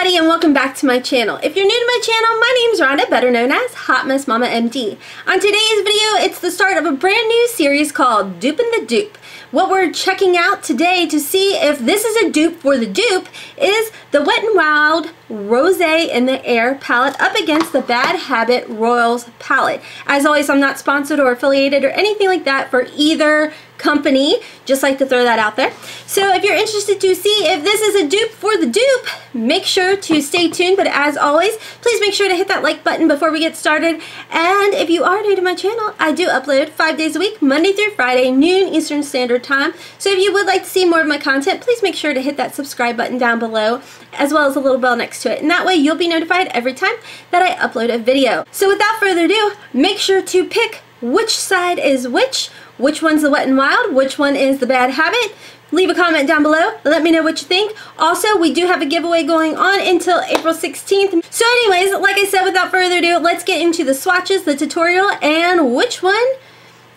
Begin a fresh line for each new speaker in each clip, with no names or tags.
everybody, and welcome back to my channel. If you're new to my channel, my name's Rhonda, better known as Hotmess Momma MD. On today's video, it's the start of a brand new series called Dupe'n The Dupe. What we're checking out today to see if this is a dupe for the dupe is the Wet n Wild Rose in the Air palette up against the Bad Habit Royals palette. As always, I'm not sponsored or affiliated or anything like that for either company. Just like to throw that out there. So if you're interested to see if this is a dupe for the dupe, make sure to stay tuned. But as always, please make sure to hit that like button before we get started. And if you are new to my channel, I do upload 5 days a week, Monday through Friday, noon Eastern Standard Time. So if you would like to see more of my content, please make sure to hit that subscribe button down below, as well as a little bell next to it. And that way you'll be notified every time that I upload a video. So without further ado, make sure to pick which side is which one's the Wet n Wild, which one is the Bad Habit. Leave a comment down below. Let me know what you think. Also, we do have a giveaway going on until April 16th. So anyways, like I said, without further ado, let's get into the swatches, the tutorial, and which one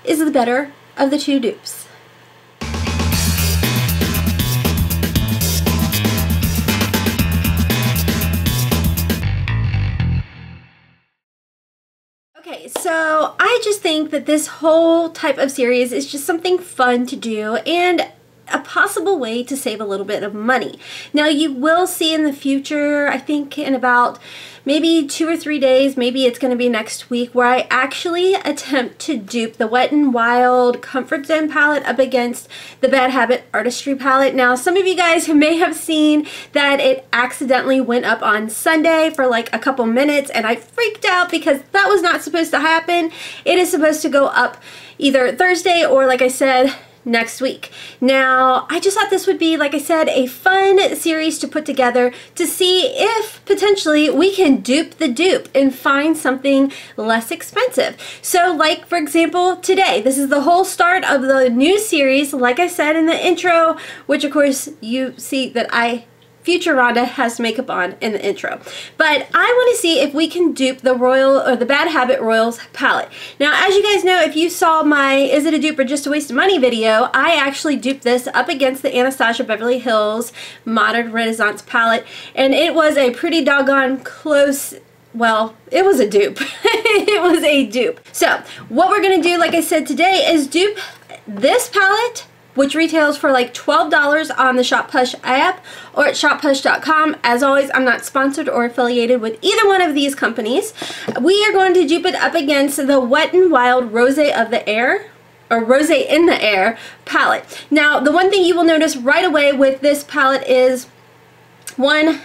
is the better of the two dupes. Okay, so I just think that this whole type of series is just something fun to do and a possible way to save a little bit of money. Now you will see in the future, I think in about maybe 2 or 3 days, maybe it's going to be next week, where I actually attempt to dupe the Wet n Wild Comfort Zone palette up against the Bad Habit Artistry palette. Now some of you guys may have seen that it accidentally went up on Sunday for like a couple minutes, and I freaked out because that was not supposed to happen. It is supposed to go up either Thursday or, like I said, next week. Now, I just thought this would be, like I said, a fun series to put together to see if potentially we can dupe the dupe and find something less expensive. So like, for example, today, this is the whole start of the new series, like I said in the intro, which of course you see that Future Rhonda has makeup on in the intro. But I want to see if we can dupe the the Bad Habit Royals palette. Now, as you guys know, if you saw my Is It a Dupe or Just a Waste of Money video, I actually duped this up against the Anastasia Beverly Hills Modern Renaissance palette, and it was a pretty doggone close. Well, it was a dupe. It was a dupe. So what we're going to do, like I said today, is dupe this palette, which retails for like $12 on the ShopPush app or at shoppush.com. As always, I'm not sponsored or affiliated with either one of these companies. We are going to dupe it up against the Wet n Wild Rose of the Air, or Rose in the Air palette. Now, the one thing you will notice right away with this palette is, one,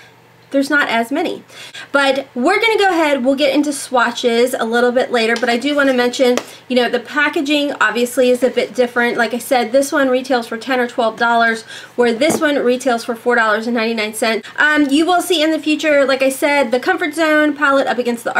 there's not as many. But we're going to go ahead, we'll get into swatches a little bit later, but I do want to mention, you know, the packaging obviously is a bit different. Like I said, this one retails for $10 or $12, where this one retails for $4.99. You will see in the future, like I said, the Comfort Zone palette up against the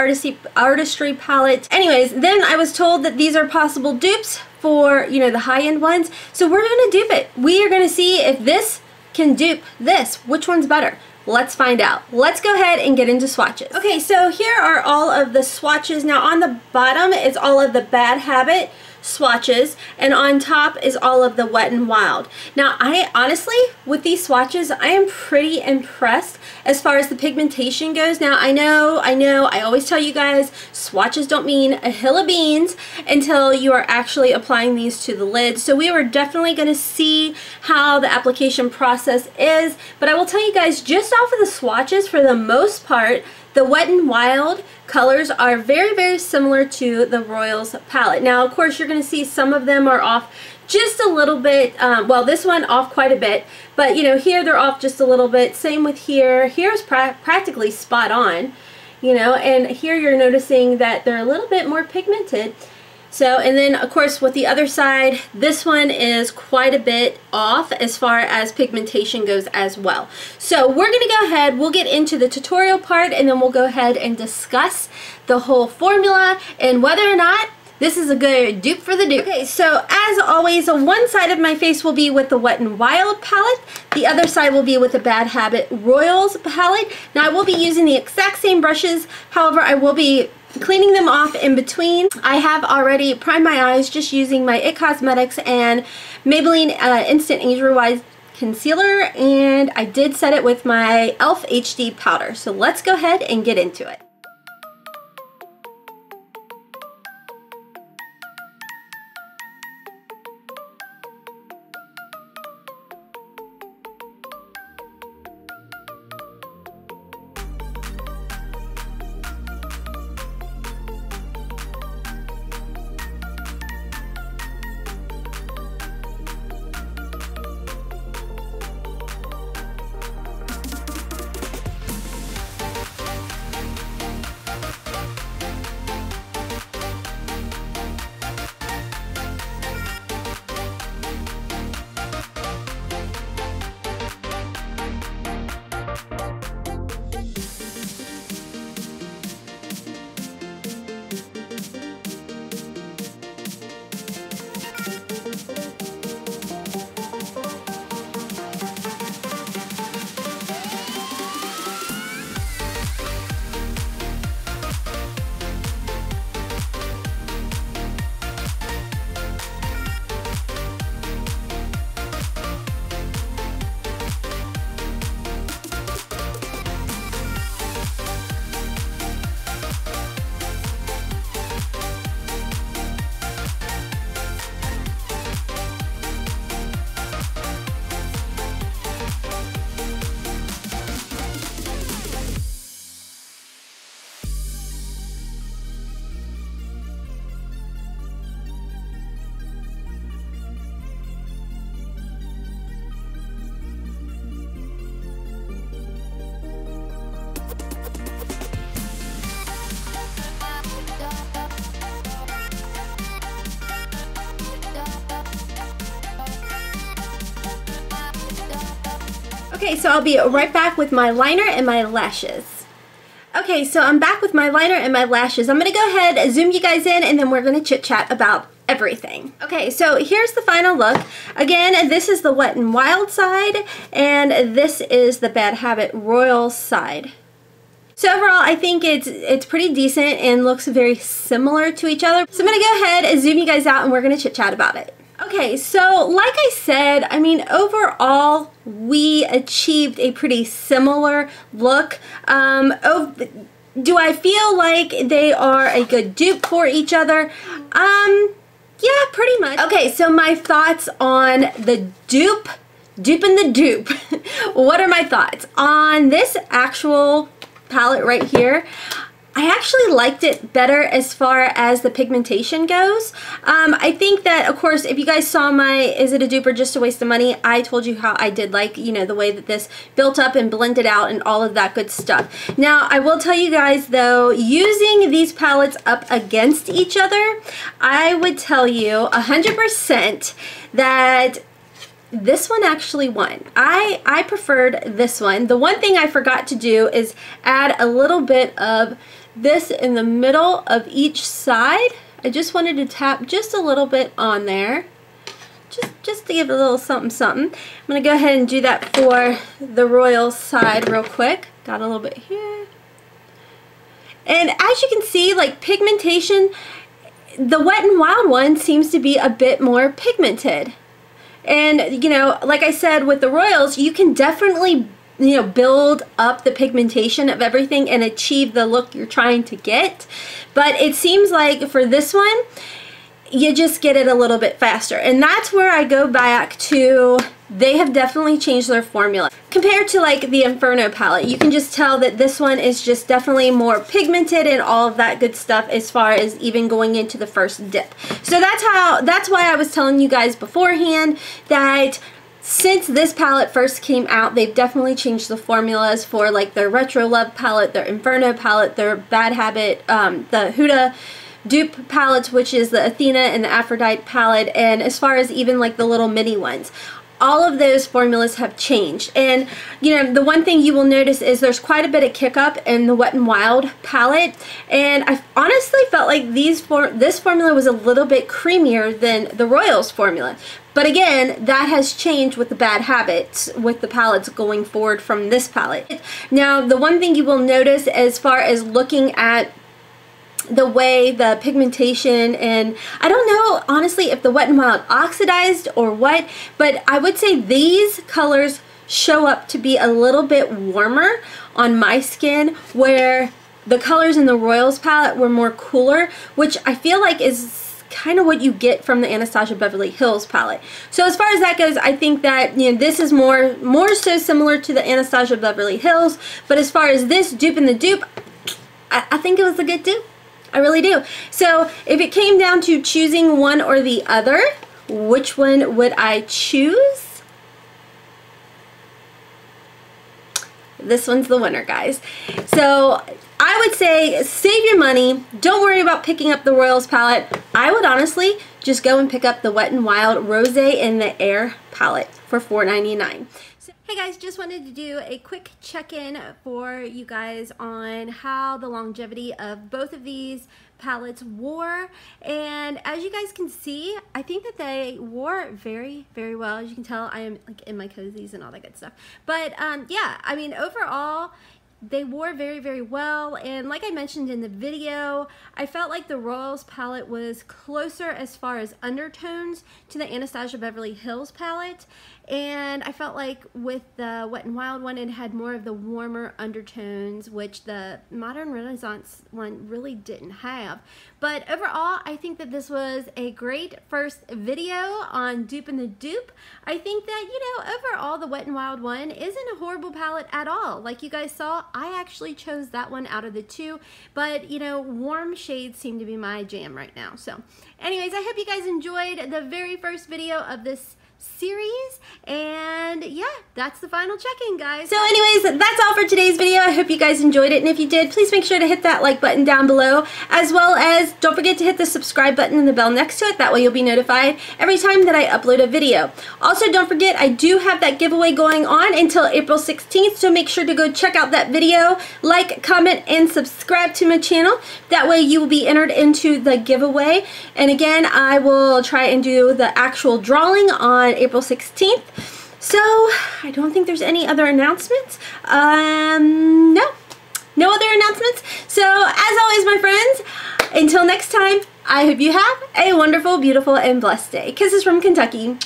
Artistry palette. Anyways, then I was told that these are possible dupes for, you know, the high-end ones. So we're going to dupe it. We are going to see if this can dupe this. Which one's better? Let's find out. Let's go ahead and get into swatches. Okay, so here are all of the swatches. Now on the bottom is all of the Bad Habit swatches, and on top is all of the Wet n Wild. Now I honestly, with these swatches, I am pretty impressed as far as the pigmentation goes. Now I know, I always tell you guys, swatches don't mean a hill of beans until you are actually applying these to the lid. So we were definitely going to see how the application process is, but I will tell you guys, just off of the swatches, for the most part, the Wet n Wild colors are very, very similar to the Royals palette. Now, of course, you're going to see some of them are off just a little bit. Well, this one off quite a bit, but you know, here they're off just a little bit. Same with here. Here's practically spot on, you know, and here you're noticing that they're a little bit more pigmented. So, and then of course with the other side, this one is quite a bit off as far as pigmentation goes as well. So we're going to go ahead, we'll get into the tutorial part, and then we'll go ahead and discuss the whole formula and whether or not this is a good dupe for the dupe. Okay, so as always, on one side of my face will be with the Wet n Wild palette. The other side will be with the Bad Habit Royals palette. Now I will be using the exact same brushes, however I will be cleaning them off in between. I have already primed my eyes just using my IT Cosmetics and Maybelline Instant concealer, and I did set it with my e.l.f. HD powder. So let's go ahead and get into it. Okay, so I'll be right back with my liner and my lashes. Okay, so I'm back with my liner and my lashes. I'm going to go ahead, zoom you guys in, and then we're going to chit chat about everything. Okay, so here's the final look. Again, this is the Wet n Wild side, and this is the Bad Habit Royal side. So overall, I think it's pretty decent and looks very similar to each other. So I'm going to go ahead and zoom you guys out, and we're going to chit chat about it. Okay, so like I said, I mean, overall, we achieved a pretty similar look. Do I feel like they are a good dupe for each other? Yeah, pretty much. Okay, so my thoughts on the Dupe'n The Dupe. What are my thoughts? On this actual palette right here, I actually liked it better as far as the pigmentation goes. I think that, of course, if you guys saw my Is It a Dupe or Just a Waste of Money, I told you how I did like, you know, the way that this built up and blended out and all of that good stuff. Now, I will tell you guys, though, using these palettes up against each other, I would tell you 100% that this one actually won. I preferred this one. The one thing I forgot to do is add a little bit of this in the middle of each side. I just wanted to tap just a little bit on there, just to give it a little something something. I'm gonna go ahead and do that for the Royal side real quick. Got a little bit here. And as you can see, like pigmentation, the Wet n Wild one seems to be a bit more pigmented. And, you know, like I said, with the Royals, you can definitely, you know, build up the pigmentation of everything and achieve the look you're trying to get. But it seems like for this one, you just get it a little bit faster. And that's where I go back to, they have definitely changed their formula. Compared to like the Inferno palette, you can just tell that this one is just definitely more pigmented and all of that good stuff as far as even going into the first dip. So that's why I was telling you guys beforehand that since this palette first came out, they've definitely changed the formulas for like their Retro Love palette, their Inferno palette, their Bad Habit, the Huda Dupe palettes, which is the Athena and the Aphrodite palette, and as far as even like the little mini ones. All of those formulas have changed. And, you know, the one thing you will notice is there's quite a bit of kick up in the Wet n Wild palette. And I honestly felt like this formula was a little bit creamier than the Royals formula. But again, that has changed with the Bad Habits, with the palettes going forward from this palette. Now, the one thing you will notice as far as looking at the way the pigmentation, and I don't know honestly if the Wet n Wild oxidized or what, but I would say these colors show up to be a little bit warmer on my skin, where the colors in the Royals palette were more cooler, which I feel like is kind of what you get from the Anastasia Beverly Hills palette. So as far as that goes, I think that, you know, this is more so similar to the Anastasia Beverly Hills, but as far as this Dupe'n The Dupe, I think it was a good dupe. I really do. So if it came down to choosing one or the other, which one would I choose? This one's the winner, guys. So I would say save your money. Don't worry about picking up the Royals palette. I would honestly just go and pick up the Wet n Wild Rose in the Air palette for $4.99. So, hey guys, just wanted to do a quick check-in for you guys on how the longevity of both of these palettes wore, and as you guys can see, I think that they wore very, very well. As you can tell, I am like in my cozies and all that good stuff, but yeah, I mean, overall they wore very, very well, and like I mentioned in the video, I felt like the Royals palette was closer as far as undertones to the Anastasia Beverly Hills palette, and I felt like with the Wet n Wild one, it had more of the warmer undertones, which the Modern Renaissance one really didn't have. But overall, I think that this was a great first video on Dupe'n The Dupe. I think that, you know, overall the Wet n Wild one isn't a horrible palette at all. Like you guys saw, I actually chose that one out of the two, but you know, warm shades seem to be my jam right now. So anyways, I hope you guys enjoyed the very first video of this series, and yeah, that's the final check-in, guys. So anyways, that's all for today's video. I hope you guys enjoyed it, and if you did, please make sure to hit that like button down below, as well as don't forget to hit the subscribe button and the bell next to it. That way you'll be notified every time that I upload a video. Also, don't forget, I do have that giveaway going on until April 16th, so make sure to go check out that video, like, comment, and subscribe to my channel. That way you will be entered into the giveaway, and again, I will try and do the actual drawing on April 16th. So I don't think there's any other announcements. No other announcements. So as always, my friends, until next time, I hope you have a wonderful, beautiful, and blessed day. Kisses from Kentucky.